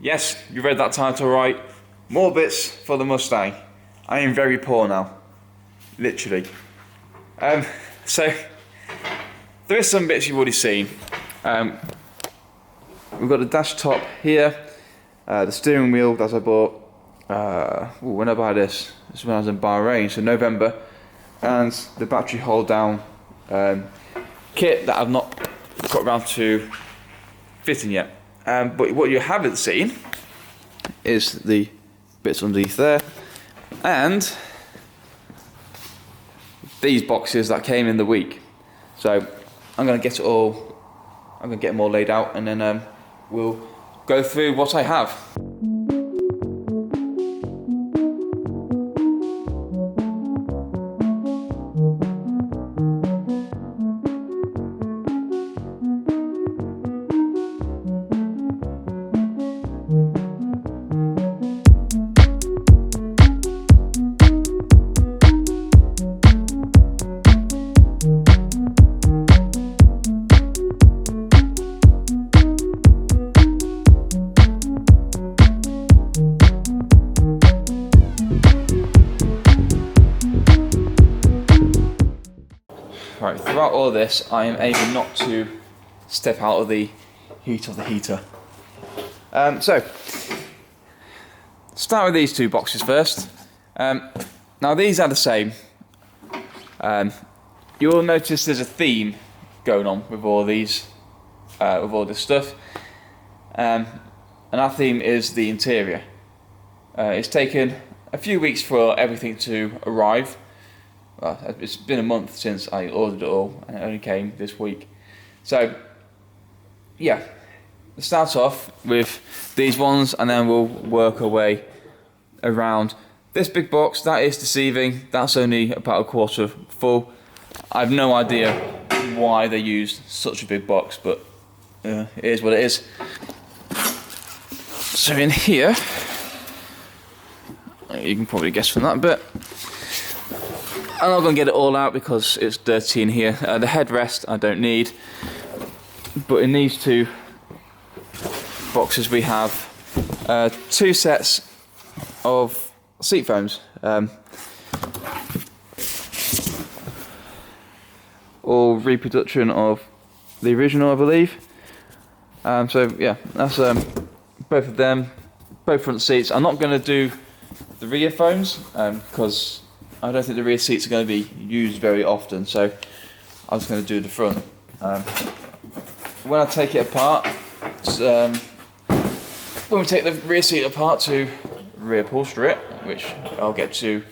Yes, you read that title right. More bits for the Mustang. I am very poor now. Literally. So, there is some bits you've already seen. We've got the dash top here. The steering wheel that I bought. When I buy this? This is when I was in Bahrain, so November. And the battery hold down kit that I've not got around to fitting yet. But what you haven't seen is the bits underneath there, and these boxes that came in the week. So I'm going to get them all laid out, and then we'll go through what I have. Right, throughout all this, I am aiming not to step out of the heat of the heater. So, start with these two boxes first. Now these are the same. You'll notice there's a theme going on with all these, with all this stuff, and our theme is the interior. It's taken a few weeks for everything to arrive. Well, it's been a month since I ordered it all, and it only came this week. So, yeah, let's start off with these ones, and then we'll work our way around. This big box, that is deceiving. That's only about a quarter full. I have no idea why they used such a big box, but it is what it is. So in here, you can probably guess from that bit. I'm not going to get it all out because it's dirty in here. The headrest I don't need, but in these two boxes we have two sets of seat foams, all reproduction of the original, I believe. So yeah, that's both of them, both front seats. I'm not going to do the rear foams because I don't think the rear seats are going to be used very often, so I'm just going to do the front. When I take it apart, when we take the rear seat apart to reupholster it, which I'll get to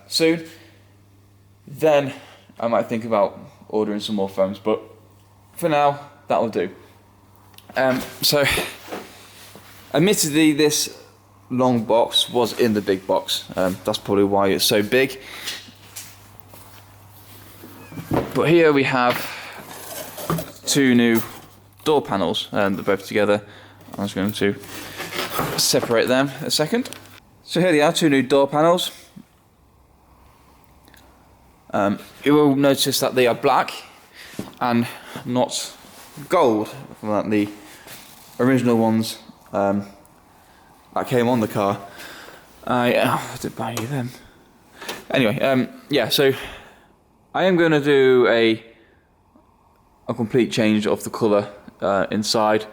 soon, then I might think about ordering some more foams, but for now, that will do. So, admittedly, this long box was in the big box. That's probably why it's so big. But here we have two new door panels, and they're both together. I'm just going to separate them a second. So here they are, two new door panels. You will notice that they are black and not gold, like the original ones that came on the car. I did buy you them. Anyway, yeah, so I am going to do a complete change of the colour inside.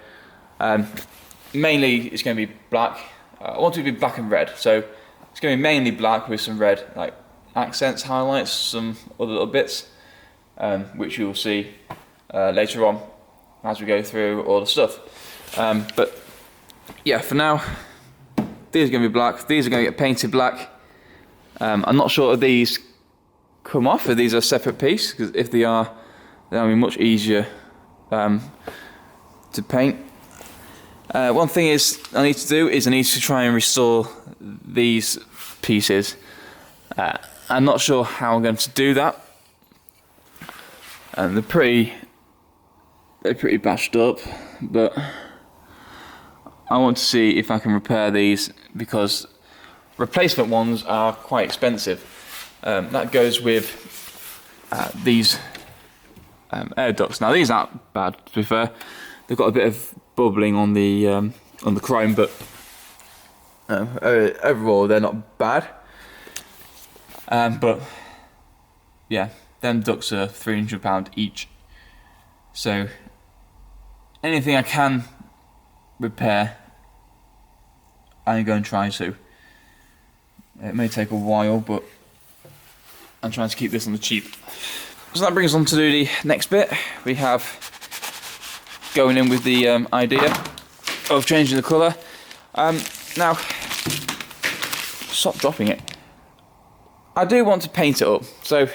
Mainly it's going to be black. I want it to be black and red, so it's going to be mainly black with some red, like accents, highlights, some other little bits, which you will see later on as we go through all the stuff. But yeah, for now, these are going to be black. These are going to get painted black. I'm not sure if these come off, if these are a separate piece, because if they are, then it'll be much easier to paint. One thing I need to try and restore these pieces. I'm not sure how I'm going to do that. And they're pretty bashed up, but I want to see if I can repair these, because replacement ones are quite expensive. That goes with these air ducts. Now these aren't bad, to be fair. They've got a bit of bubbling on the on the chrome, but overall they're not bad. But yeah, them ducks are £300 each. So anything I can repair, I'm going to try to. It may take a while, but I'm trying to keep this on the cheap. So that brings us on to do the next bit. We have going in with the idea of changing the colour. Now, stop dropping it. I do want to paint it up, so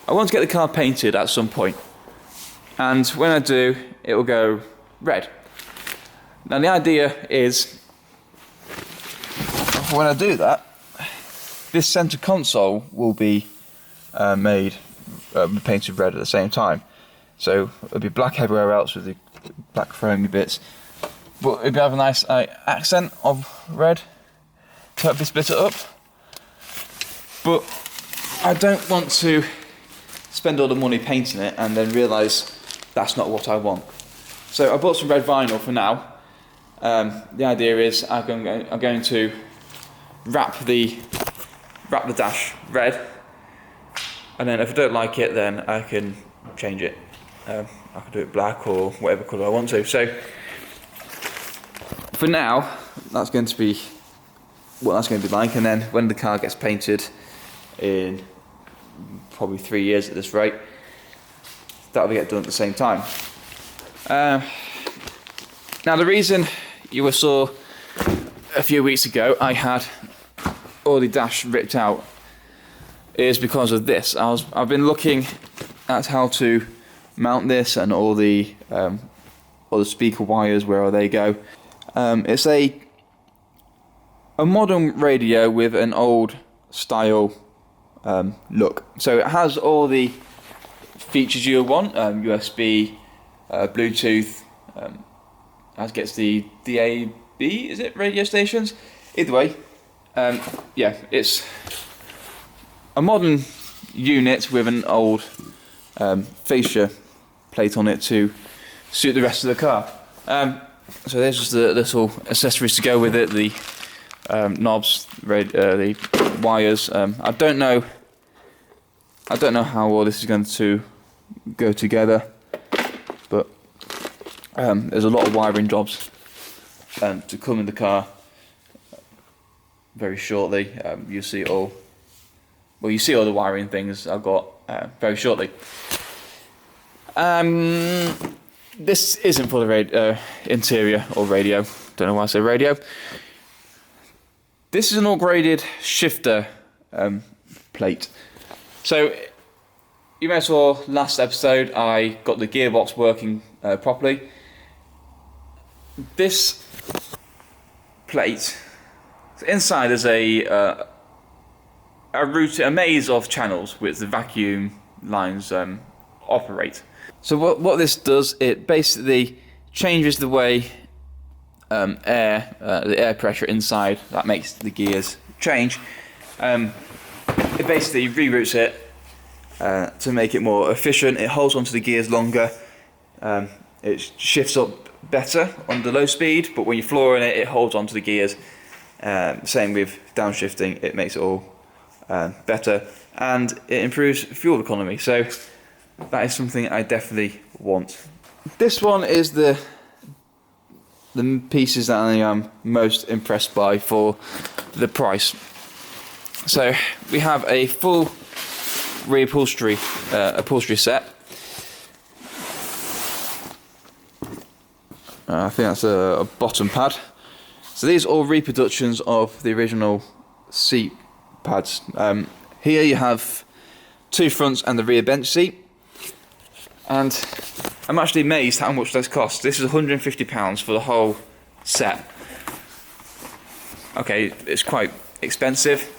I want to get the car painted at some point, and when I do, it will go red. Now the idea is, when I do that, this centre console will be painted red at the same time. So it'll be black everywhere else with the black chromy bits, but it'll have a nice accent of red to help me split it up. But I don't want to spend all the money painting it and then realise that's not what I want. So I bought some red vinyl for now. The idea is I'm going to wrap the dash red, and then if I don't like it, then I can change it. I can do it black or whatever colour I want to. So for now, that's going to be what that's going to be like, and then when the car gets painted in probably 3 years at this rate, that'll get done at the same time. Now the reason you saw a few weeks ago I had all the dash ripped out is because of this. I've been looking at how to mount this and all the speaker wires, where they go. It's a modern radio with an old style look. So it has all the features you want: USB, Bluetooth. As gets the DAB, is it, radio stations? Either way, yeah, it's a modern unit with an old fascia plate on it to suit the rest of the car. So there's just the little accessories to go with it: the knobs, the wires. I don't know how all this is going to go together, but there's a lot of wiring jobs to come in the car very shortly. You see all the wiring things I've got very shortly. This isn't for the interior or radio. Don't know why I say radio. This is an upgraded shifter plate. So you may have saw last episode I got the gearbox working properly. This plate, inside there's a maze of channels which the vacuum lines operate. So what this does, it basically changes the way the air pressure inside that makes the gears change. It basically reroutes it to make it more efficient. It holds onto the gears longer. It shifts up better on the low speed, but when you're flooring it, it holds onto the gears. Same with downshifting, it makes it all better, and it improves fuel economy. So that is something I definitely want. This one is the pieces that I am most impressed by for the price. So we have a full reupholstery upholstery set. I think that's a bottom pad. So these are all reproductions of the original seat pads. Here you have two fronts and the rear bench seat. And I'm actually amazed how much this costs. This is £150 for the whole set. Okay, it's quite expensive,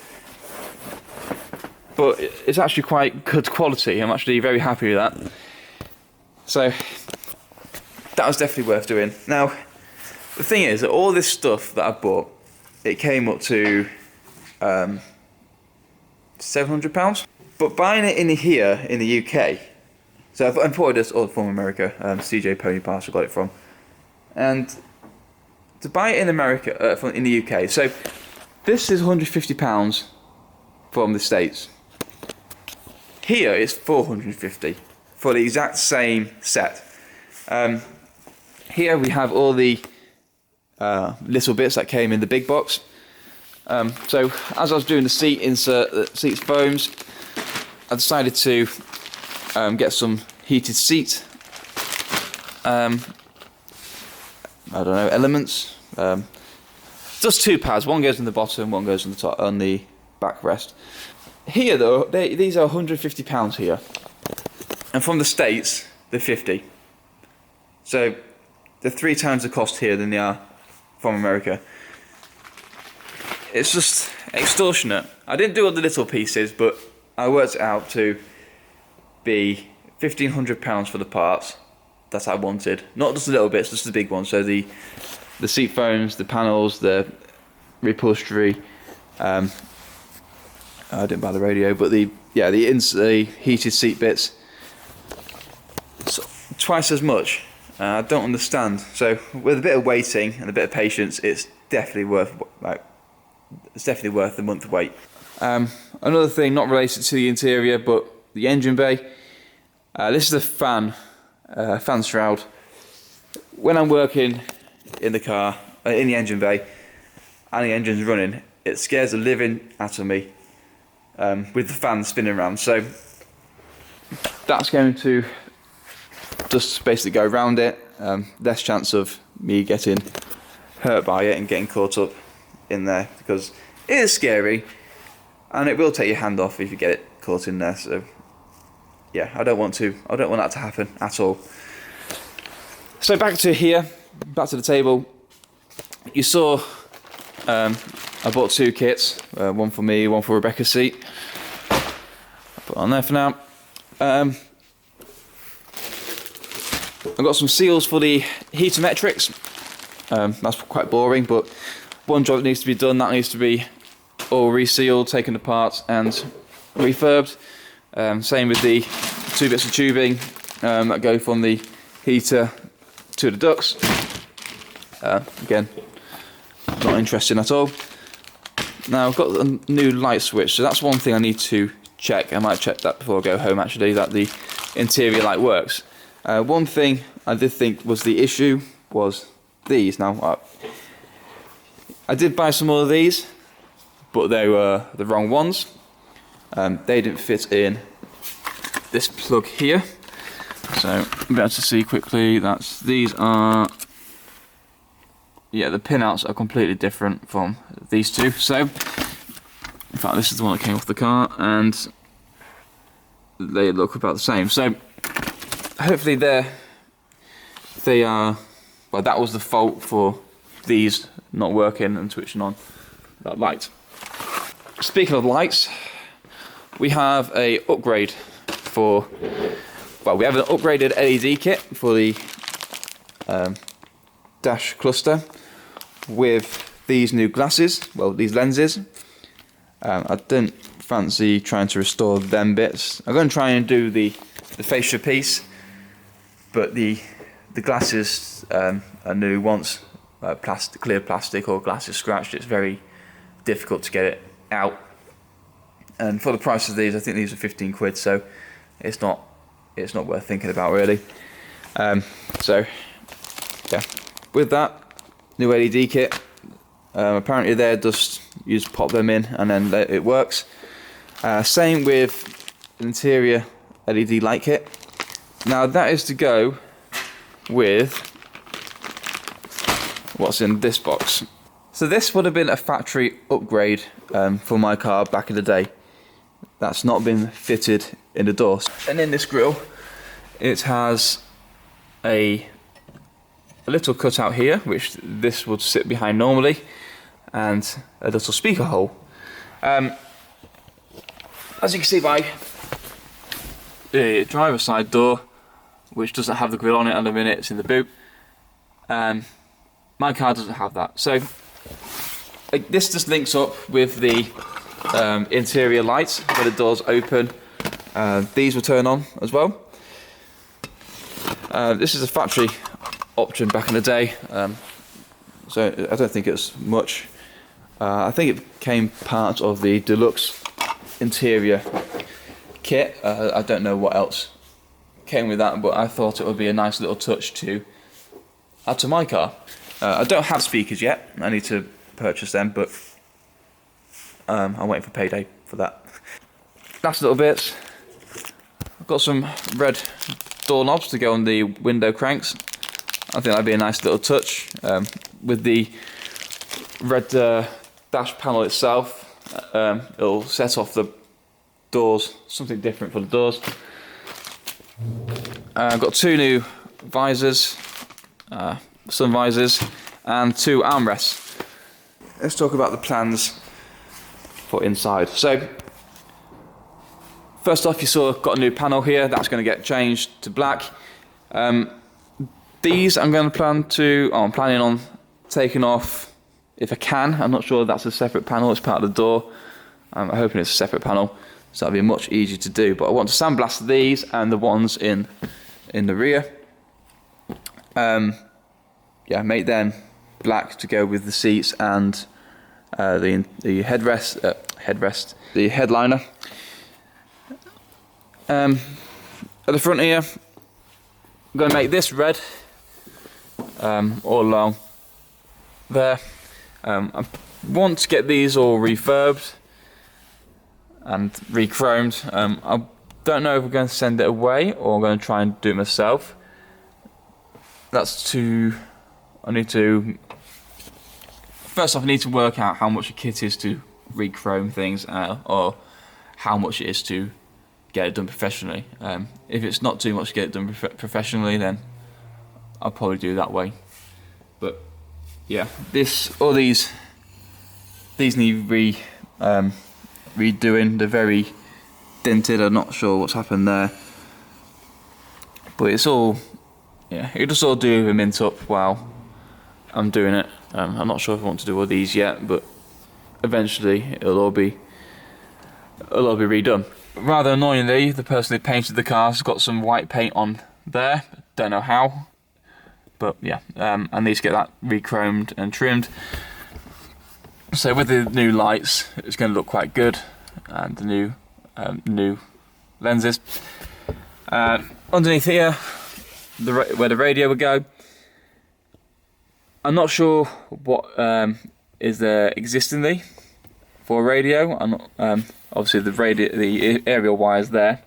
but it's actually quite good quality. I'm actually very happy with that. So that was definitely worth doing. Now, the thing is that all this stuff that I bought, it came up to £700. But buying it in here in the UK, so I've imported this all from America. CJ Pony Parts I got it from. and to buy it in America, in the UK, so this is £150 from the States. Here it's $450 for the exact same set. Here we have all the little bits that came in the big box. So as I was doing the seat insert, the seat foams, I decided to get some heated seat I don't know, elements. Just two pads, one goes on the bottom, one goes on the top, on the backrest. Here though, these are £150 here, and from the States they're 50. So they're 3 times the cost here than they are from America. It's just extortionate. I didn't do all the little pieces, but I worked it out to be £1,500 for the parts that I wanted. Not just the little bits, just the big ones. So the seat foams, the panels, the reupholstery. I didn't buy the radio, but the heated seat bits. So, twice as much. I don't understand. So with a bit of waiting and a bit of patience, it's definitely worth the month wait. Another thing not related to the interior, but the engine bay. This is a fan shroud. When I'm working in the car, in the engine bay, and the engine's running, it scares the living out of me with the fan spinning around. So that's going to just basically go around it. Less chance of me getting hurt by it and getting caught up in there, because it is scary and it will take your hand off if you get it caught in there. So yeah, I don't want that to happen at all. So back to the table. You saw I bought 2 kits, one for me, one for Rebecca's seat. I'll put it on there for now. I've got some seals for the heater metrics. That's quite boring, but one job needs to be done. That needs to be all resealed, taken apart and refurbed. Same with the 2 bits of tubing that go from the heater to the ducts. Again, not interesting at all. Now I've got a new light switch, so that's one thing I need to check. I might check that before I go home actually, that the interior light works. One thing I did think was the issue was these. Now I did buy some more of these, but they were the wrong ones. They didn't fit in this plug here. So I'm able to see quickly that these are, yeah, the pinouts are completely different from these two. So in fact this is the one that came off the car and they look about the same. So hopefully they are, well, that was the fault for these not working and switching on that light. Speaking of lights, we have a upgrade for, well, we have an upgraded LED kit for the dash cluster with these new glasses, well, these lenses. I didn't fancy trying to restore them bits. I'm going to try and do the fascia piece, but the glasses are new. Once clear plastic or glass is scratched, it's very difficult to get it out. And for the price of these, I think these are 15 quid, so it's not worth thinking about really. So yeah, with that new LED kit, apparently they're just, you just pop them in and then it works. Same with the interior LED light kit. Now that is to go with what's in this box. So this would have been a factory upgrade for my car back in the day. That's not been fitted in the doors. And in this grille, it has a little cutout here, which this would sit behind normally, and a little speaker hole. As you can see by the driver's side door, which doesn't have the grille on it at the minute, it's in the boot. My car doesn't have that. So this just links up with the interior lights where the doors open. These will turn on as well. This is a factory option back in the day, so I don't think it's much. I think it became part of the deluxe interior kit. I don't know what else came with that, but I thought it would be a nice little touch to add to my car. I don't have speakers yet. I need to purchase them, but I'm waiting for payday for that. Last little bits. I've got some red doorknobs to go on the window cranks. I think that'd be a nice little touch. With the red dash panel itself, it'll set off the doors, something different for the doors. I've got 2 new visors, sun visors, and 2 armrests. Let's talk about the plans for inside. So, first off, you saw I've got a new panel here. That's going to get changed to black. These I'm planning on taking off if I can. I'm not sure if that's a separate panel. It's part of the door. I'm hoping it's a separate panel, so that'll be much easier to do. But I want to sandblast these and the ones in the rear. Yeah, make them black to go with the seats and the headrest, the headliner. At the front here, I'm going to make this red all along there. I want to get these all refurbed and re-chromed. I don't know if we're going to send it away or I'm going to try and do it myself. First off, I need to work out how much a kit is to re-chrome things, or how much it is to get it done professionally. If it's not too much to get it done professionally, then I'll probably do it that way. But yeah, all these need redoing. They're very dented. I'm not sure what's happened there, but it's all, yeah, you just all do a mint up while I'm doing it. I'm not sure if I want to do all these yet, but eventually it'll all be redone. Rather annoyingly, the person who painted the car has got some white paint on there. Don't know how, but yeah, I need to get that re-chromed and trimmed. So with the new lights, it's going to look quite good, and the new lenses. Underneath here, where the radio would go, I'm not sure what is there existingly for radio. I'm not, obviously the aerial wire's there,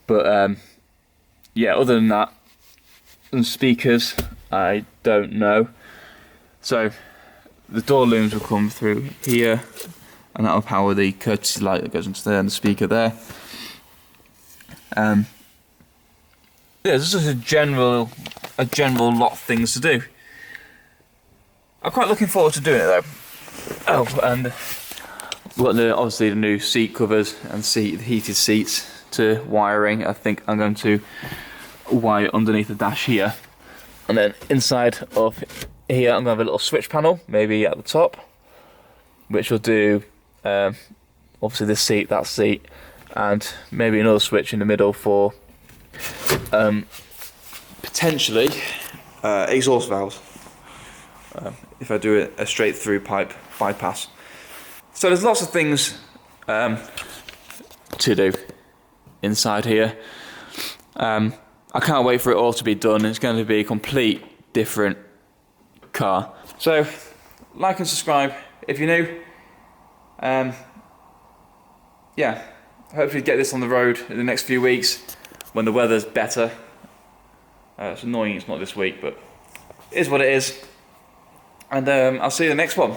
but yeah, other than that, and speakers, I don't know. So the door looms will come through here, and that'll power the courtesy light that goes into there and the speaker there. Yeah, there's just a general lot of things to do. I'm quite looking forward to doing it though. Oh, and we've got obviously the new seat covers and heated seats to wiring. I think I'm going to wire underneath the dash here, and then inside of here I'm going to have a little switch panel, maybe at the top, which will do obviously this seat, that seat, and maybe another switch in the middle for potentially exhaust valves, if I do a straight through pipe bypass. So there's lots of things to do inside here. I can't wait for it all to be done. It's going to be a complete different car. So like and subscribe if you're new. Yeah, hopefully get this on the road in the next few weeks when the weather's better. It's annoying it's not this week, but it is what it is. And I'll see you in the next one.